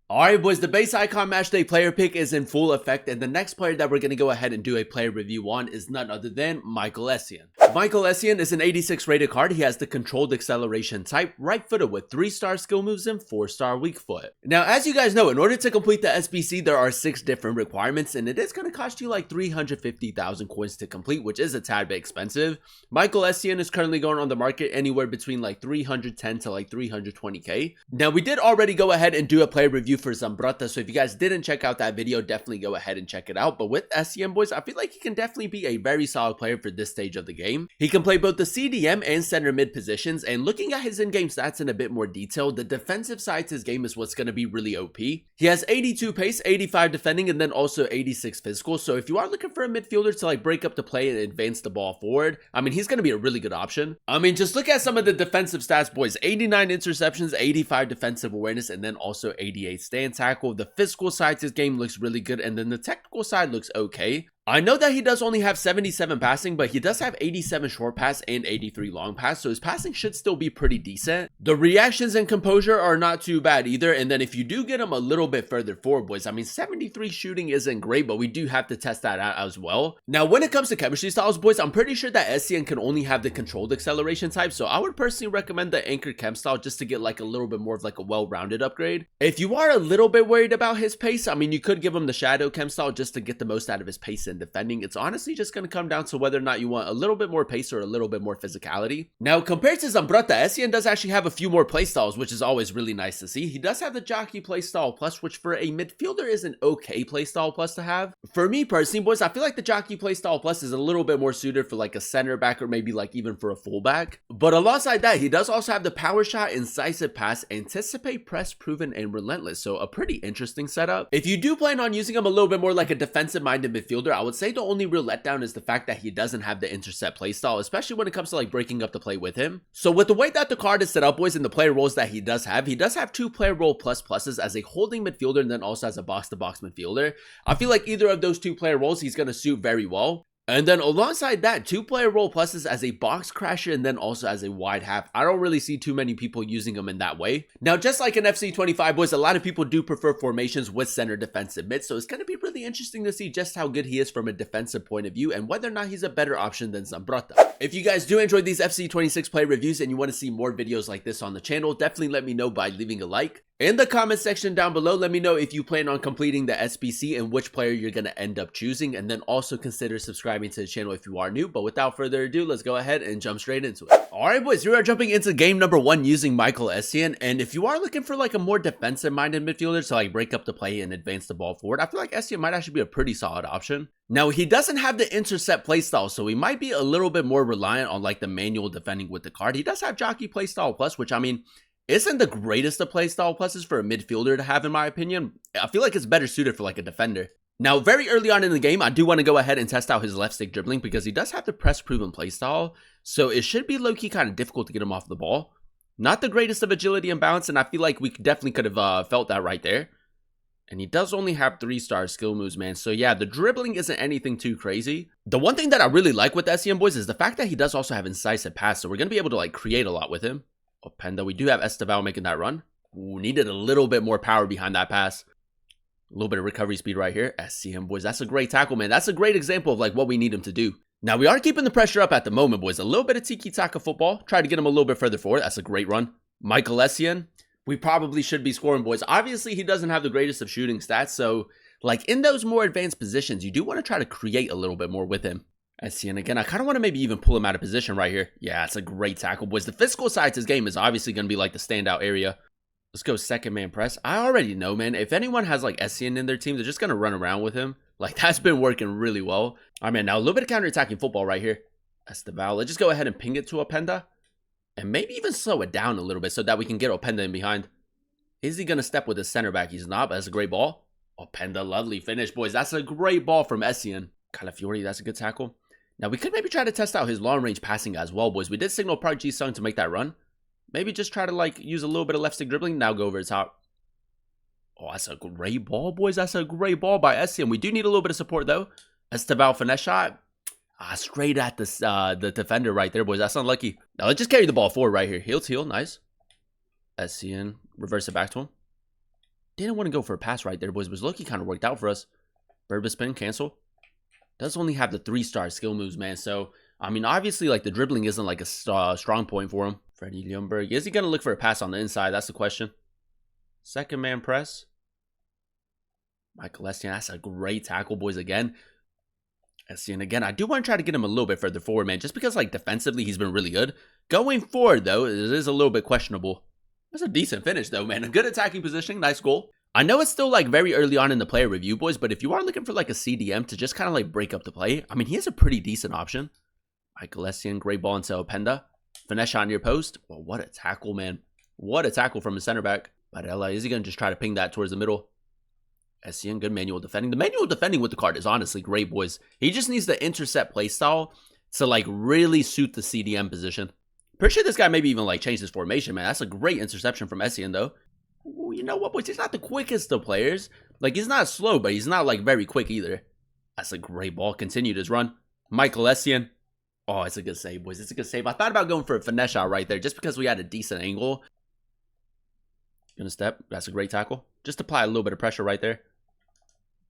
Alright boys, the base Icon Matchday player pick is in full effect, and the next player that we're going to go ahead and do a player review on is none other than Icon Essien. Icon Essien is an 86 rated card. He has the controlled acceleration type, right footed with 3-star skill moves and 4-star weak foot. Now as you guys know, in order to complete the SBC there are 6 different requirements, and it is going to cost you like 350,000 coins to complete, which is a tad bit expensive. Icon Essien is currently going on the market anywhere between like 310 to like 320k. Now we did already go ahead and do a player review for Zambrota, so if you guys didn't check out that video, definitely go ahead and check it out. But with Essien boys, I feel like he can definitely be a very solid player for this stage of the game. He can play both the CDM and center mid positions, and looking at his in-game stats in a bit more detail, the defensive side to his game is what's going to be really OP. He has 82 pace, 85 defending, and then also 86 physical, so if you are looking for a midfielder to like break up the play and advance the ball forward, I mean, he's going to be a really good option. I mean, just look at some of the defensive stats boys: 89 interceptions, 85 defensive awareness, and then also 88 stand tackle. The physical side to his game looks really good, and then the technical side looks okay. I know that he does only have 77 passing, but he does have 87 short pass and 83 long pass, so his passing should still be pretty decent. The reactions and composure are not too bad either, and then if you do get him a little bit further forward, boys, I mean, 73 shooting isn't great, but we do have to test that out as well. Now, when it comes to chemistry styles, boys, I'm pretty sure that Essien can only have the controlled acceleration type, so I would personally recommend the anchored chem style just to get like a little bit more of like a well-rounded upgrade. If you are a little bit worried about his pace, I mean, you could give him the shadow chem style just to get the most out of his pace and defending. It's honestly just going to come down to whether or not you want a little bit more pace or a little bit more physicality. Now, compared to Zambrota, Essien does actually have a few more playstyles, which is always really nice to see. He does have the jockey playstyle plus, which for a midfielder is an okay playstyle plus to have. For me personally, boys, I feel like the jockey playstyle plus is a little bit more suited for like a center back or maybe like even for a fullback. But alongside that, he does also have the power shot, incisive pass, anticipate, press, proven, and relentless. So a pretty interesting setup. If you do plan on using him a little bit more like a defensive minded midfielder, I would say the only real letdown is the fact that he doesn't have the intercept playstyle, especially when it comes to like breaking up the play with him. So with the way that the card is set up, boys, and the player roles that he does have 2 player role pluses as a holding midfielder and then also as a box-to-box midfielder. I feel like either of those 2 player roles he's going to suit very well. And then alongside that, 2 player role pluses as a box crasher and then also as a wide half. I don't really see too many people using them in that way. Now, just like in FC25, boys, a lot of people do prefer formations with center defensive mid, so it's going to be really interesting to see just how good he is from a defensive point of view and whether or not he's a better option than Zambrota. If you guys do enjoy these FC26 play reviews and you want to see more videos like this on the channel, definitely let me know by leaving a like. In the comment section down below, let me know if you plan on completing the SBC and which player you're going to end up choosing, and then also consider subscribing to the channel if you are new. But without further ado, let's go ahead and jump straight into it. Alright boys, we are jumping into game number 1 using Icon Essien, and if you are looking for like a more defensive minded midfielder to like break up the play and advance the ball forward, I feel like Essien might actually be a pretty solid option. Now, he doesn't have the intercept playstyle, so he might be a little bit more reliant on like the manual defending with the card. He does have jockey playstyle plus, which I mean, isn't the greatest of playstyle pluses for a midfielder to have in my opinion. I feel like it's better suited for like a defender. Now, very early on in the game, I do want to go ahead and test out his left stick dribbling because he does have the press proven playstyle, so it should be low-key kind of difficult to get him off the ball. Not the greatest of agility and balance, and I feel like we definitely could have felt that right there. And he does only have 3-star skill moves, man. So yeah, the dribbling isn't anything too crazy. The one thing that I really like with Essien, boys, is the fact that he does also have incisive pass, so we're going to be able to like create a lot with him. Openda, we do have Esteval making that run. Ooh, needed a little bit more power behind that pass. A little bit of recovery speed right here. Essien, boys, that's a great tackle, man. That's a great example of like what we need him to do. Now, we are keeping the pressure up at the moment, boys. A little bit of tiki-taka football. Try to get him a little bit further forward. That's a great run. Icon Essien, we probably should be scoring, boys. Obviously, he doesn't have the greatest of shooting stats, so like in those more advanced positions, you do want to try to create a little bit more with him. Essien, again, I kind of want to maybe even pull him out of position right here. Yeah, it's a great tackle, boys. The physical side to his game is obviously going to be like the standout area. Let's go second man press. I already know, man. If anyone has like Essien in their team, they're just going to run around with him. Like, that's been working really well. All right, man. Now, a little bit of counter-attacking football right here. Esteval. Let's just go ahead and ping it to Openda. And maybe even slow it down a little bit so that we can get Openda in behind. Is he going to step with his center back? He's not, but that's a great ball. Openda, lovely finish, boys. That's a great ball from Essien. Calafiori, that's a good tackle. Now, we could maybe try to test out his long-range passing as well, boys. We did signal Park Ji-sung to make that run. Maybe just try to, like, use a little bit of left stick dribbling. Now go over the top. Oh, that's a great ball, boys. That's a great ball by Essien. We do need a little bit of support, though. Esteval finesse shot. Straight at the defender right there, boys. That's unlucky. Now, let's just carry the ball forward right here. Heel to heel. Nice. Essien. Reverse it back to him. Didn't want to go for a pass right there, boys, but Loki kind of worked out for us. Bird spin, cancel. Does only have the 3-star skill moves, man. So, I mean, obviously, like, the dribbling isn't, like, a strong point for him. Freddie Ljungberg. Is he going to look for a pass on the inside? That's the question. Second man press. Icon Essien. That's a great tackle, boys, again. Essien again. I do want to try to get him a little bit further forward, man. Just because, like, defensively, he's been really good. Going forward, though, it is a little bit questionable. That's a decent finish, though, man. A good attacking positioning. Nice goal. I know it's still, like, very early on in the player review, boys, but if you are looking for, like, a CDM to just kind of, like, break up the play, I mean, he has a pretty decent option. Icon Essien, great ball into Openda. Finesse shot near post. Well, what a tackle, man. What a tackle from a center back. Barella, is he going to just try to ping that towards the middle? Essien, good manual defending. The manual defending with the card is honestly great, boys. He just needs the intercept playstyle to, like, really suit the CDM position. Pretty sure this guy maybe even, like, changed his formation, man. That's a great interception from Essien, though. Ooh, you know what, boys? He's not the quickest of players. Like, he's not slow, but he's not, like, very quick either. That's a great ball. Continued his run. Icon Essien. Oh, it's a good save, boys. It's a good save. I thought about going for a finesse shot right there just because we had a decent angle. Gonna step. That's a great tackle. Just apply a little bit of pressure right there.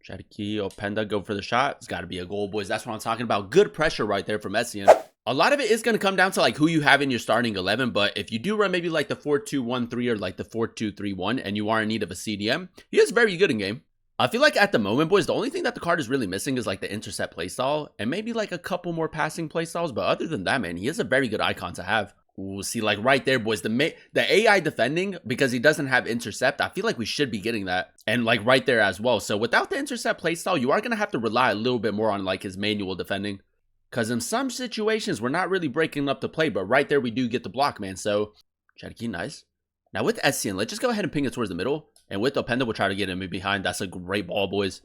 Cherki, Openda, go for the shot. It's got to be a goal, boys. That's what I'm talking about. Good pressure right there from Essien. A lot of it is going to come down to, like, who you have in your starting 11, but if you do run maybe, like, the 4-2-1-3 or, like, the 4-2-3-1, and you are in need of a CDM, he is very good in game. I feel like at the moment, boys, the only thing that the card is really missing is, like, the intercept playstyle, and maybe, like, a couple more passing playstyles, but other than that, man, he is a very good icon to have. Ooh, see, like, right there, boys, the AI defending, because he doesn't have intercept, I feel like we should be getting that. And, like, right there as well. So, without the intercept playstyle, you are going to have to rely a little bit more on, like, his manual defending. Because in some situations, we're not really breaking up the play, but right there, we do get the block, man. So, Cherki, nice. Now, with Essien, let's just go ahead and ping it towards the middle. And with Openda, we'll try to get him in behind. That's a great ball, boys.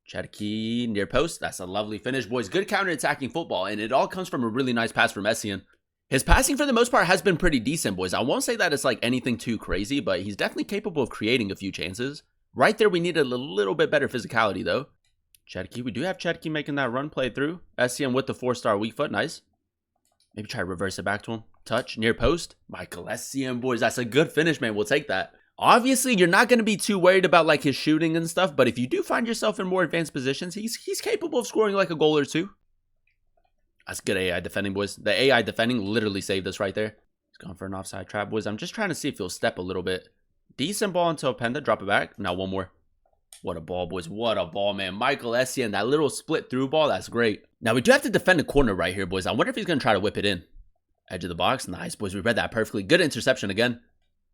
Cherki, near post. That's a lovely finish, boys. Good counter-attacking football, and it all comes from a really nice pass from Essien. His passing, for the most part, has been pretty decent, boys. I won't say that it's, like, anything too crazy, but he's definitely capable of creating a few chances. Right there, we needed a little bit better physicality, though. Cherki, we do have Cherki making that run play through. Essien with the 4-star weak foot, nice. Maybe try to reverse it back to him. Touch, near post. Icon Essien, boys, that's a good finish, man. We'll take that. Obviously, you're not going to be too worried about, like, his shooting and stuff, but if you do find yourself in more advanced positions, he's capable of scoring, like, a goal or two. That's good AI defending, boys. The AI defending literally saved us right there. He's gone for an offside trap, boys. I'm just trying to see if he'll step a little bit. Decent ball into Openda. Drop it back. Now one more. What a ball, boys. What a ball, man. Icon Essien, that little split through ball, that's great. Now, we do have to defend the corner right here, boys. I wonder if he's going to try to whip it in. Edge of the box. Nice, boys. We read that perfectly. Good interception again.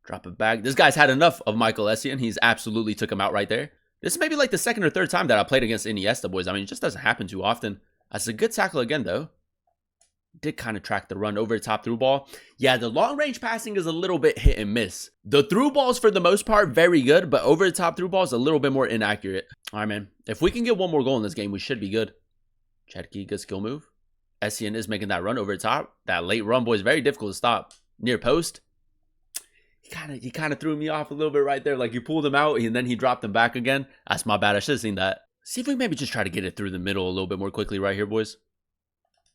Drop it back. This guy's had enough of Icon Essien. He's absolutely took him out right there. This is maybe like the second or third time that I played against Iniesta, boys. I mean, it just doesn't happen too often. That's a good tackle again, though. Did kind of track the run over the top through ball. Yeah, the long range passing is a little bit hit and miss. The through balls, for the most part, very good, but over the top through balls, a little bit more inaccurate. All right, man. If we can get one more goal in this game, we should be good. Cherki, good skill move. Essien is making that run over the top. That late run, boys, very difficult to stop. Near post. He kind of threw me off a little bit right there. Like, he pulled him out, and then he dropped him back again. That's my bad. I should have seen that. See if we maybe just try to get it through the middle a little bit more quickly right here, boys.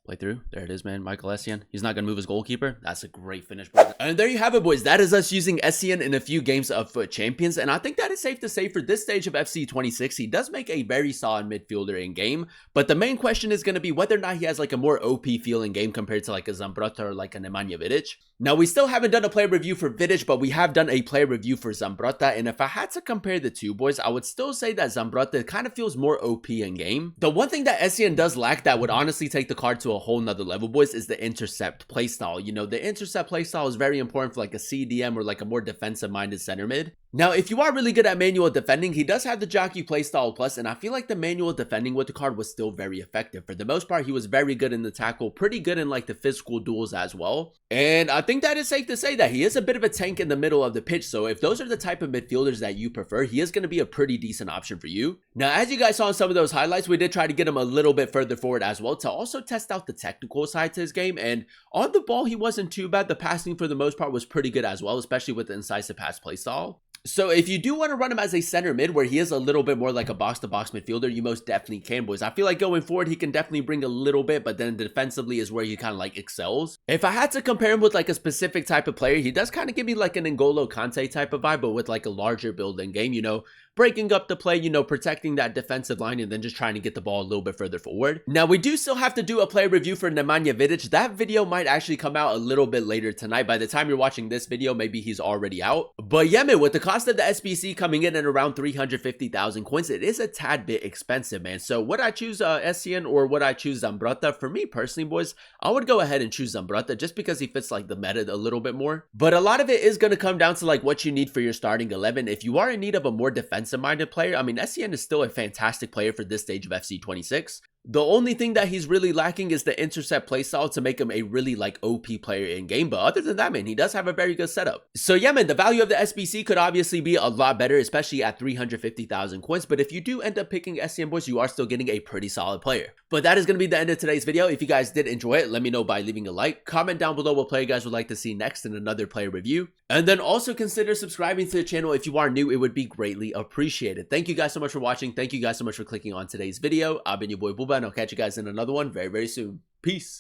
Play through. There it is, man. Icon Essien. He's not going to move his goalkeeper. That's a great finish, boys. And there you have it, boys. That is us using Essien in a few games of FUT Champions. And I think that is safe to say for this stage of FC 26, he does make a very solid midfielder in game. But the main question is going to be whether or not he has like a more OP feel in game compared to like a Zambrotta or like a Nemanja Vidic. Now, we still haven't done a player review for Vidic, but we have done a player review for Zambrotta. And if I had to compare the two, boys, I would still say that Zambrotta kind of feels more OP in game. The one thing that Essien does lack that would honestly take the card to a whole nother level, boys, is the intercept playstyle. You know, the intercept playstyle is very important for like a CDM or like a more defensive minded center mid. Now, if you are really good at manual defending, he does have the jockey playstyle plus, and I feel like the manual defending with the card was still very effective. For the most part, he was very good in the tackle, pretty good in like the physical duels as well. And I think that is safe to say that he is a bit of a tank in the middle of the pitch. So if those are the type of midfielders that you prefer, he is going to be a pretty decent option for you. Now, as you guys saw in some of those highlights, we did try to get him a little bit further forward as well to also test out the technical side to his game. And on the ball, he wasn't too bad. The passing for the most part was pretty good as well, especially with the incisive pass playstyle. So if you do want to run him as a center mid where he is a little bit more like a box-to-box midfielder, you most definitely can, boys. I feel like going forward, he can definitely bring a little bit, but then defensively is where he kind of like excels. If I had to compare him with like a specific type of player, he does kind of give me like an N'Golo Kante type of vibe, but with like a larger build in game, you know, breaking up the play, you know, protecting that defensive line and then just trying to get the ball a little bit further forward. Now, we do still have to do a player review for Nemanja Vidic. That video might actually come out a little bit later tonight. By the time you're watching this video, maybe he's already out. But yeah, man, with the cost of the SBC coming in at around 350,000 coins, it is a tad bit expensive, man. So would I choose Essien or would I choose Zambrotta? For me personally, boys, I would go ahead and choose Zambrotta just because he fits like the meta a little bit more. But a lot of it is going to come down to like what you need for your starting 11. If you are in need of a more defensive-minded player, I mean, Essien is still a fantastic player for this stage of FC26. The only thing that he's really lacking is the intercept playstyle to make him a really like OP player in game. But other than that, man, he does have a very good setup. So yeah, man, the value of the SBC could obviously be a lot better, especially at 350,000 coins. But if you do end up picking Essien, boys, you are still getting a pretty solid player. But that is going to be the end of today's video. If you guys did enjoy it, let me know by leaving a like. Comment down below what player you guys would like to see next in another player review. And then also consider subscribing to the channel if you are new. It would be greatly appreciated. Thank you guys so much for watching. Thank you guys so much for clicking on today's video. I've been your boy Booba, and I'll catch you guys in another one very, very soon. Peace.